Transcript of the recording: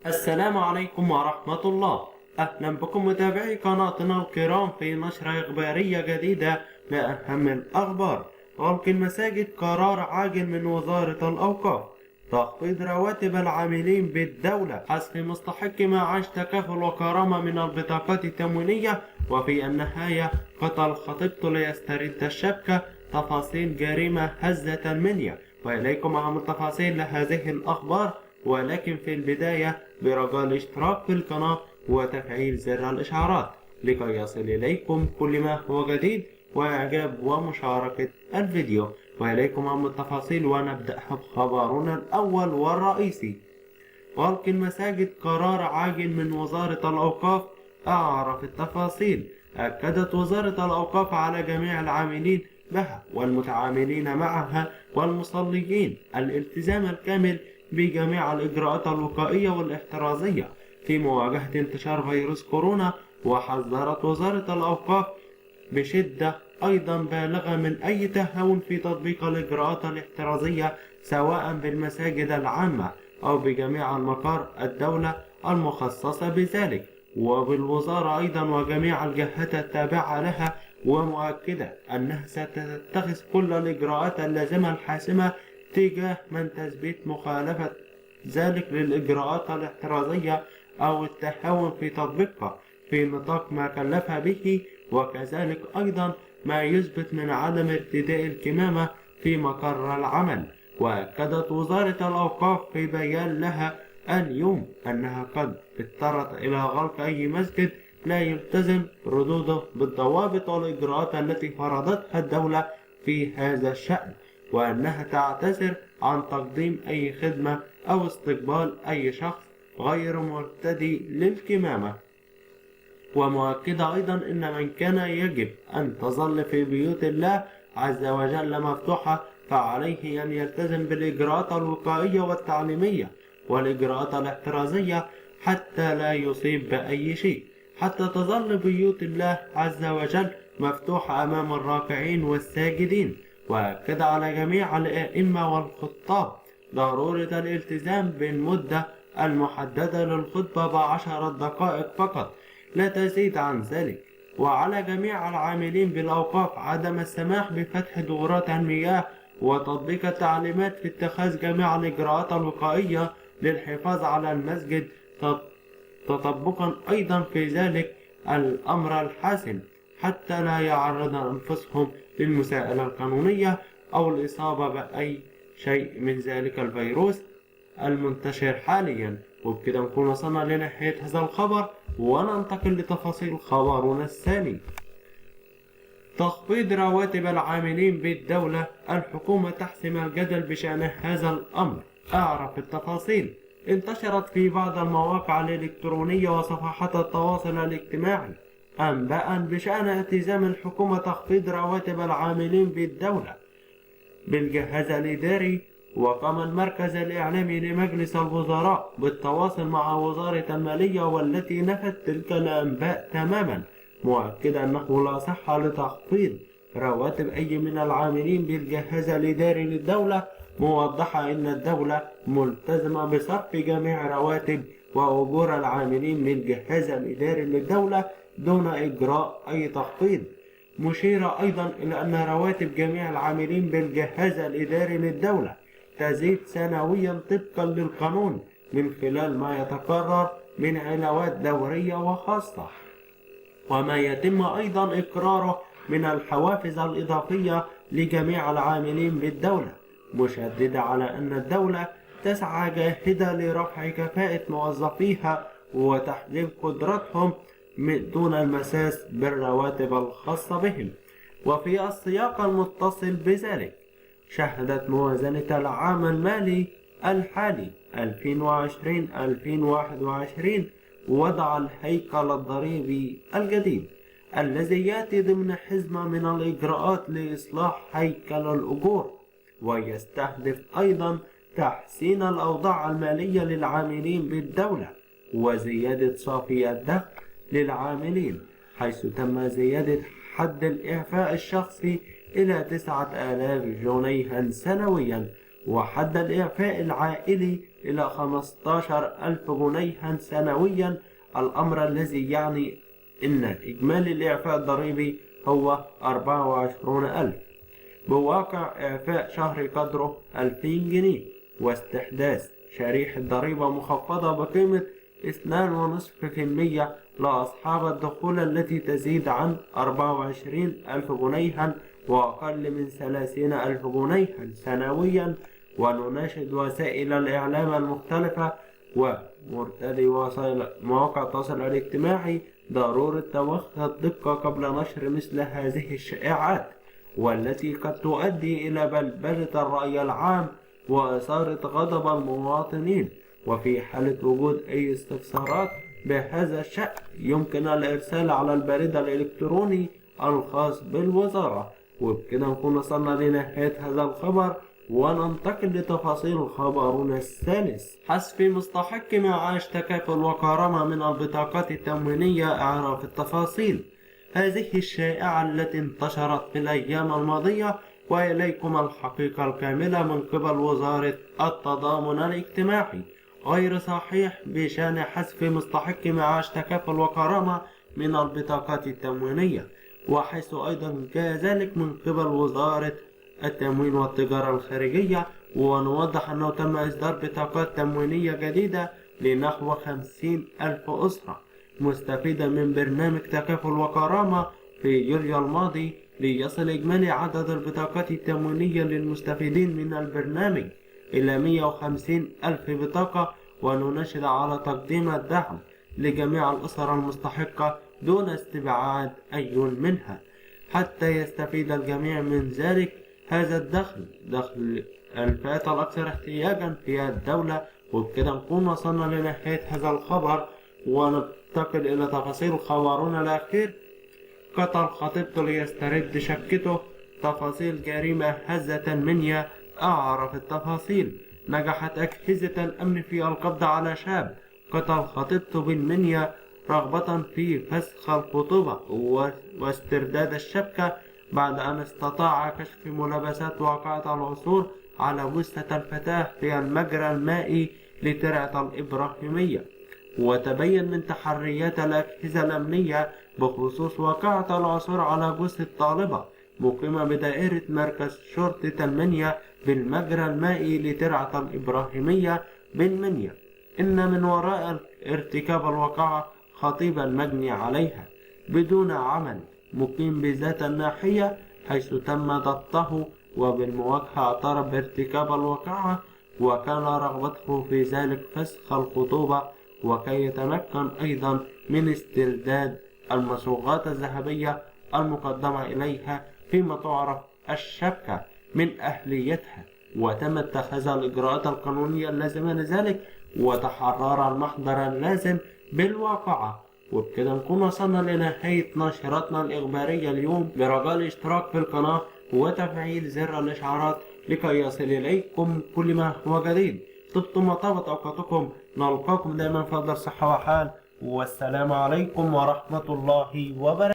السلام عليكم ورحمة الله. أهلا بكم متابعي قناتنا الكرام في نشرة إخبارية جديدة لأهم الأخبار. غلق المساجد قرار عاجل من وزارة الأوقاف. تخفيض رواتب العاملين بالدولة. حذف مستحق معاش تكافل وكرامة من البطاقات التموينية. وفي النهاية قتل خطيبته ليسترد الشبكة. تفاصيل جريمة هزت المنيا. وإليكم أهم التفاصيل لهذه الأخبار، ولكن في البداية برجاء الاشتراك في القناة وتفعيل زر الإشعارات لكي يصل إليكم كل ما هو جديد، وإعجاب ومشاركة الفيديو. وإليكم أهم التفاصيل ونبدأ بخبرنا الأول والرئيسي. غلق المساجد قرار عاجل من وزارة الأوقاف. أعرف التفاصيل. أكدت وزارة الأوقاف على جميع العاملين بها والمتعاملين معها والمصلين الالتزام الكامل بجميع الإجراءات الوقائية والاحترازية في مواجهة انتشار فيروس كورونا. وحذرت وزارة الأوقاف بشدة أيضا بالغة من أي تهاون في تطبيق الإجراءات الاحترازية سواء بالمساجد العامة أو بجميع المقار الدولة المخصصة بذلك، وبالوزارة أيضا وجميع الجهات التابعة لها، ومؤكدة أنها ستتخذ كل الإجراءات اللازمة الحاسمة تجاه من تثبيت مخالفة ذلك للإجراءات الاحترازية أو التهاون في تطبيقها في نطاق ما كلفها به، وكذلك أيضا ما يثبت من عدم ارتداء الكمامة في مقر العمل. وأكدت وزارة الأوقاف في بيان لها اليوم أنها قد اضطرت إلى غلق أي مسجد لا يلتزم ردوده بالضوابط والإجراءات التي فرضتها الدولة في هذا الشأن، وأنها تعتذر عن تقديم أي خدمة أو استقبال أي شخص غير مرتدي للكمامة. ومؤكدة أيضا أن من كان يجب أن تظل في بيوت الله عز وجل مفتوحة فعليه أن يلتزم بالإجراءات الوقائية والتعليمية والإجراءات الاحترازية حتى لا يصيب بأي شيء، حتى تظل بيوت الله عز وجل مفتوحة أمام الراكعين والساجدين. وأكد على جميع الأئمة والخطاب ضرورة الالتزام بالمدة المحددة للخطبة ب10 دقائق فقط لا تزيد عن ذلك، وعلى جميع العاملين بالأوقاف عدم السماح بفتح دورات المياه وتطبيق التعليمات في اتخاذ جميع الإجراءات الوقائية للحفاظ على المسجد، تطبقا أيضا في ذلك الأمر الحاسم حتى لا يعرض أنفسهم للمساءلة القانونية أو الإصابة بأي شيء من ذلك الفيروس المنتشر حاليا. وبكده نكون وصلنا لنهاية هذا الخبر، وننتقل لتفاصيل خبرنا الثاني. تخفيض رواتب العاملين بالدولة. الحكومة تحسم الجدل بشأن هذا الأمر. أعرف التفاصيل. انتشرت في بعض المواقع الإلكترونية وصفحات التواصل الاجتماعي أنباء بشأن التزام الحكومة تخفيض رواتب العاملين بالدولة بالجهاز الإداري. وقام المركز الإعلامي لمجلس الوزراء بالتواصل مع وزارة المالية والتي نفت تلك الأنباء تماما، مؤكدا أنه لا صحة لتخفيض رواتب أي من العاملين بالجهاز الإداري للدولة، موضحة أن الدولة ملتزمة بصرف جميع رواتب وأجور العاملين بالجهاز الإداري للدولة دون إجراء أي تخفيض، مشيرة أيضا إلى أن رواتب جميع العاملين بالجهاز الإداري للدولة تزيد سنويا طبقا للقانون من خلال ما يتكرر من علاوات دورية وخاصة، وما يتم أيضا إقراره من الحوافز الإضافية لجميع العاملين بالدولة، مشددة على أن الدولة تسعى جاهدة لرفع كفاءة موظفيها وتحجيم قدرتهم دون المساس بالرواتب الخاصة بهم. وفي السياق المتصل بذلك، شهدت موازنة العام المالي الحالي 2020-2021 وضع الهيكل الضريبي الجديد الذي يأتي ضمن حزمة من الإجراءات لإصلاح هيكل الأجور، ويستهدف أيضا تحسين الأوضاع المالية للعاملين بالدولة وزيادة صافي الدخل للعاملين، حيث تم زيادة حد الإعفاء الشخصي إلى 9000 جنيها سنويا، وحد الإعفاء العائلي إلى 15,000 جنيها سنويا، الأمر الذي يعني إن إجمالي الإعفاء الضريبي هو 24,000، بواقع إعفاء شهري قدره 2000 جنيه، واستحداث شريحة ضريبة مخفضة بقيمة 2.5% لأصحاب الدخول التي تزيد عن 24,000 جنيها وأقل من 30,000 جنيها سنويا. ونناشد وسائل الإعلام المختلفة ومرتدي وسائل مواقع التواصل الاجتماعي ضرورة توخي الدقة قبل نشر مثل هذه الشائعات، والتي قد تؤدي إلى بلبلة الرأي العام وإثارة غضب المواطنين. وفي حالة وجود أي استفسارات بهذا الشأن يمكن الإرسال على البريد الإلكتروني الخاص بالوزارة. وبكده نكون وصلنا لنهاية هذا الخبر، وننتقل لتفاصيل خبرنا الثالث. حذف مستحق معاش تكافل وكرامة من البطاقات التموينية. إعراف التفاصيل. هذه الشائعة التي انتشرت في الأيام الماضية وإليكم الحقيقة الكاملة من قبل وزارة التضامن الاجتماعي غير صحيح بشأن حذف مستحق معاش تكافل وكرامة من البطاقات التموينية، وحيث أيضا جاء ذلك من قبل وزارة التموين والتجارة الخارجية. ونوضح أنه تم إصدار بطاقات تموينية جديدة لنحو 50,000 أسرة مستفيدة من برنامج تكافل وكرامة في يوليو الماضي، ليصل إجمالي عدد البطاقات التموينية للمستفيدين من البرنامج إلى 150,000 بطاقة. ونناشد على تقديم الدعم لجميع الأسر المستحقة دون استبعاد أي منها، حتى يستفيد الجميع من ذلك. هذا دخل الفئات الأكثر احتياجا في الدولة. وبكده نكون وصلنا لنهاية هذا الخبر، وننتقل إلى تفاصيل خبرنا الأخير. قتل خطيبته ليسترد شقته. تفاصيل جريمة هزة المنيا. أعرف التفاصيل. نجحت أجهزة الأمن في القبض على شاب قتل خطيبته بالمنيا رغبة في فسخ الخطوبة واسترداد الشبكة، بعد أن استطاع كشف ملابسات واقعة العثور على جثة الفتاة في المجرى المائي لترعة الإبراهيمية. وتبين من تحريات الأجهزة الأمنية بخصوص واقعة العثور على جثة طالبة مقيمة بدائرة مركز شرطة المنيا بالمجرى المائي لترعة الإبراهيمية بالمنيا إن من وراء ارتكاب الواقعة خطيب المجني عليها بدون عمل مقيم بذات الناحية، حيث تم ضبطه وبالمواجهة اعترف بارتكاب الواقعة، وكان رغبته في ذلك فسخ الخطوبة وكي يتمكن أيضا من استرداد المصوغات الذهبية المقدمة إليها فيما تعرف الشبكة من أهليتها. وتم اتخاذ الإجراءات القانونية اللازمة لذلك، وتحرر المحضر اللازم بالواقعة. وبكده نكون وصلنا لنهاية نشرتنا الإخبارية اليوم، برجاء الاشتراك في القناة وتفعيل زر الإشعارات لكي يصل إليكم كل ما هو جديد. طبتم وطابت أوقاتكم. نلقاكم دائما في أفضل صحة وحال، والسلام عليكم ورحمة الله وبركاته.